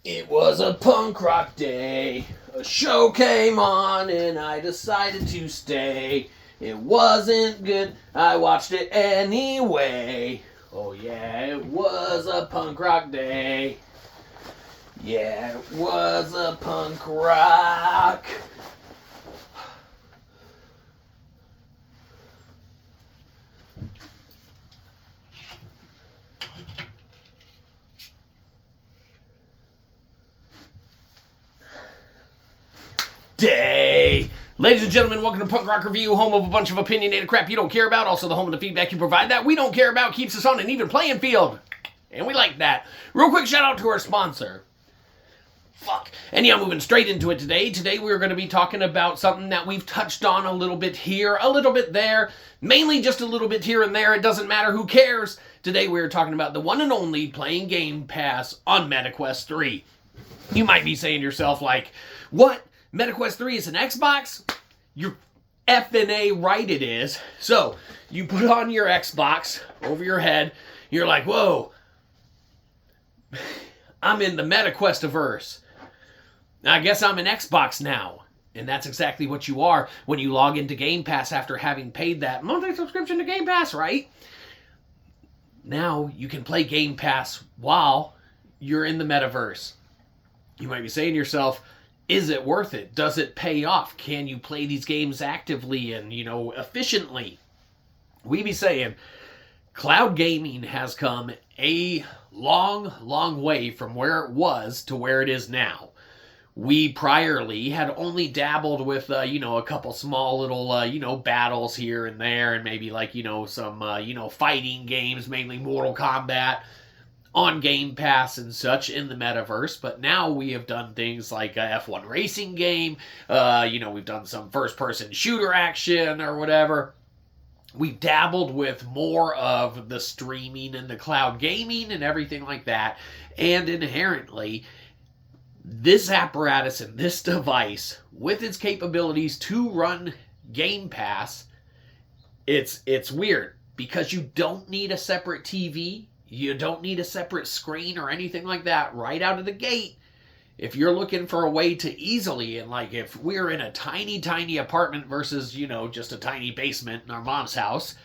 It was a punk rock day. A show came on and I decided to stay. It wasn't good, I watched it anyway. Oh yeah, it was a punk rock day. Yeah, it was a punk rock. Day. Ladies and gentlemen, welcome to Punk Rock Review, home of a bunch of opinionated crap you don't care about, also the home of the feedback you provide that we don't care about, keeps us on an even playing field. And we like that. Real quick shout out to our sponsor. Anyhow, moving straight into it today. Today we're going to be talking about something that we've touched on a little bit here, a little bit there, mainly just a little bit here and there. It doesn't matter, who cares? Today we're talking about the one and only playing Game Pass on MetaQuest 3. You might be saying to yourself, like, what? MetaQuest 3 is an Xbox? You're effing A right it is. So, you put on your Xbox over your head, you're like, whoa, I'm in the MetaQuest-averse. I guess I'm an Xbox now. And that's exactly what you are when you log into Game Pass after having paid that monthly subscription to Game Pass, right? Now you can play Game Pass while you're in the metaverse. You might be saying to yourself, is it worth it? Does it pay off? Can you play these games actively and, efficiently? We be saying cloud gaming has come a long, long way from where it was to where it is now. We priorly had only dabbled with, a couple small little, battles here and there, and maybe some, fighting games, mainly Mortal Kombat, on Game Pass and such in the metaverse. But now we have done things like a F1 racing game, we've done some first-person shooter action or whatever. We've dabbled with more of the streaming and the cloud gaming and everything like that, and inherently, this apparatus and this device, with its capabilities to run Game Pass, it's weird, because you don't need a separate TV, you don't need a separate screen or anything like that right out of the gate. If you're looking for a way to easily, and like if we're in a tiny, tiny apartment versus, just a tiny basement in our mom's house,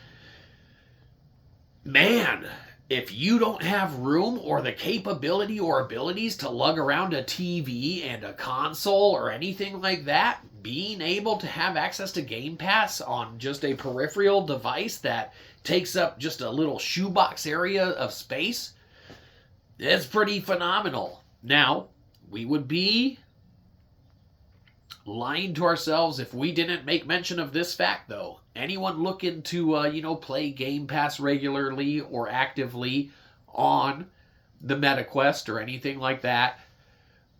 man, if you don't have room or the capability or abilities to lug around a TV and a console or anything like that, being able to have access to Game Pass on just a peripheral device that takes up just a little shoebox area of space, it's pretty phenomenal. Now, we would be lying to ourselves if we didn't make mention of this fact, though. Anyone looking to, play Game Pass regularly or actively on the MetaQuest or anything like that,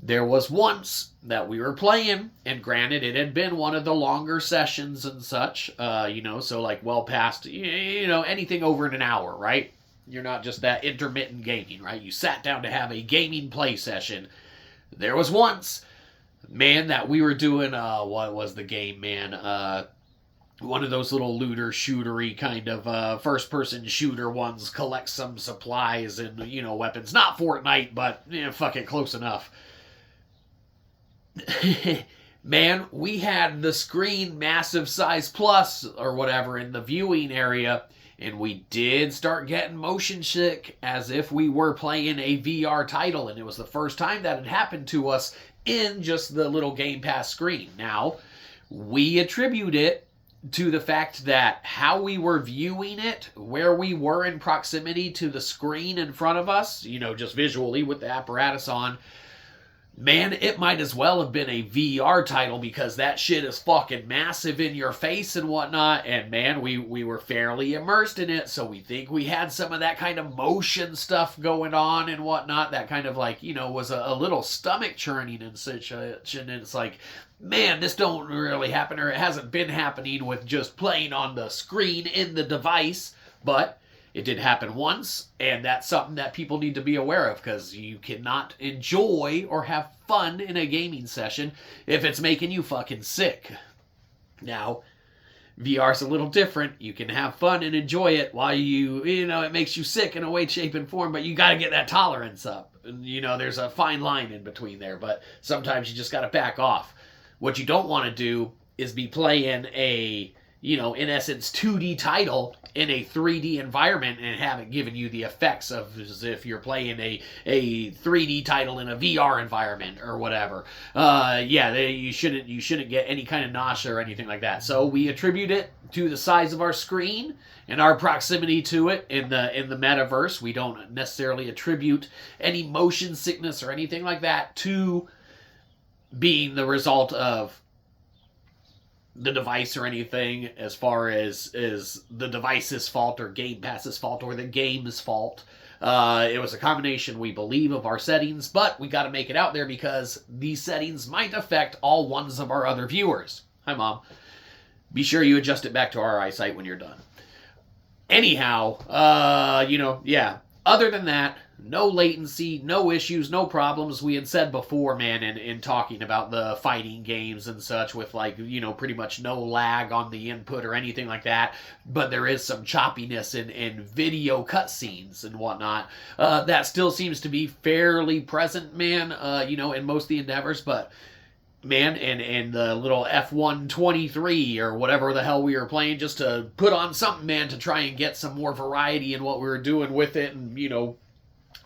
there was once that we were playing, and granted, it had been one of the longer sessions and such, so like well past, anything over an hour, right? You're not just that intermittent gaming, right? You sat down to have a gaming play session. There was once, man, that we were doing, what was the game, man? One of those little looter shootery kind of first-person shooter ones, collect some supplies and, weapons. Not Fortnite, but, fuck it, close enough. Man, we had the screen massive size plus or whatever in the viewing area, and we did start getting motion sick as if we were playing a VR title, and it was the first time that had happened to us in just the little Game Pass screen. Now, we attribute it to the fact that how we were viewing it, where we were in proximity to the screen in front of us, just visually with the apparatus on, man, it might as well have been a VR title, because that shit is fucking massive in your face and whatnot, and man, we were fairly immersed in it, so we think we had some of that kind of motion stuff going on and whatnot, that kind of was a little stomach churning and such, and it's like, man, this don't really happen, or it hasn't been happening with just playing on the screen in the device, but it did happen once, and that's something that people need to be aware of, because you cannot enjoy or have fun in a gaming session if it's making you fucking sick. Now, VR's a little different. You can have fun and enjoy it while it makes you sick in a way, shape, and form, but you gotta get that tolerance up. there's a fine line in between there, but sometimes you just got to back off. What you don't want to do is be playing a, in essence, 2D title in a 3D environment and have it giving you the effects of as if you're playing a 3D title in a VR environment or whatever. You shouldn't get any kind of nausea or anything like that. So we attribute it to the size of our screen and our proximity to it in the metaverse. We don't necessarily attribute any motion sickness or anything like that to being the result of the device or anything, as far as the device's fault or Game Pass's fault or the game's fault. It was a combination, we believe, of our settings, but we got to make it out there because these settings might affect all ones of our other viewers. Hi, Mom. Be sure you adjust it back to our eyesight when you're done. Anyhow, other than that, no latency, no issues, no problems. We had said before, man, in talking about the fighting games and such with pretty much no lag on the input or anything like that. But there is some choppiness in video cutscenes and whatnot. That still seems to be fairly present, man, in most of the endeavors. But, man, and the little F123 or whatever the hell we were playing just to put on something, man, to try and get some more variety in what we were doing with it and,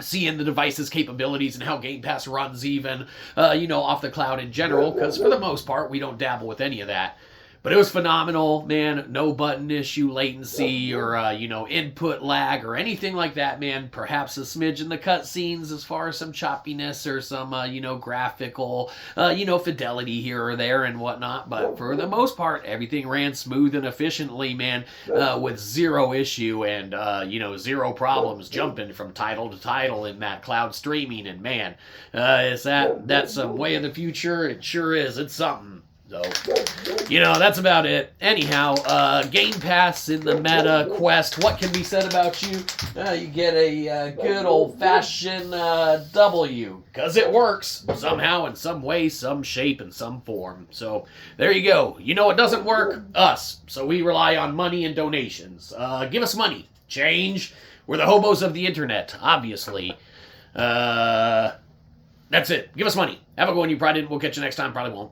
seeing the device's capabilities and how Game Pass runs even, off the cloud in general, because for the most part, we don't dabble with any of that. But it was phenomenal, man. No button issue, latency, or, input lag or anything like that, man. Perhaps a smidge in the cutscenes as far as some choppiness or some, graphical, fidelity here or there and whatnot. But for the most part, everything ran smooth and efficiently, man, with zero issue and, zero problems jumping from title to title in that cloud streaming. And, man, that's some way of the future? It sure is. It's something. So, that's about it. Anyhow, Game Pass in the Meta Quest. What can be said about you? You get a good old-fashioned W. Because it works. Somehow, in some way, some shape, and some form. So, there you go. It doesn't work? Us. So, we rely on money and donations. Give us money. Change. We're the hobos of the internet, obviously. That's it. Give us money. Have a good one. You probably didn't. We'll catch you next time. Probably won't.